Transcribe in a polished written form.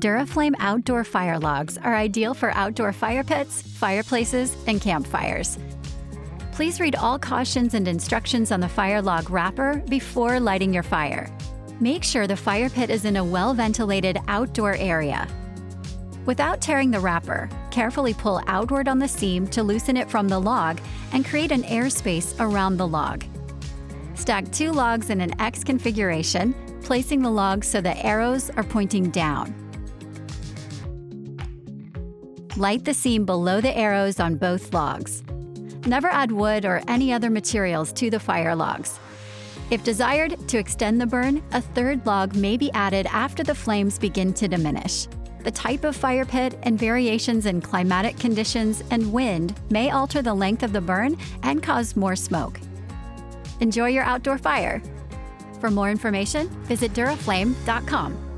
Duraflame Outdoor Firelogs are ideal for outdoor fire pits, fireplaces, and campfires. Please read all cautions and instructions on the firelog wrapper before lighting your fire. Make sure the fire pit is in a well-ventilated outdoor area. Without tearing the wrapper, carefully pull outward on the seam to loosen it from the log and create an airspace around the log. Stack 2 logs in an X configuration, placing the logs so the arrows are pointing down. Light the seam below the arrows on both logs. Never add wood or any other materials to the fire logs. If desired to extend the burn, a third log may be added after the flames begin to diminish. The type of fire pit and variations in climatic conditions and wind may alter the length of the burn and cause more smoke. Enjoy your outdoor fire. For more information, visit Duraflame.com.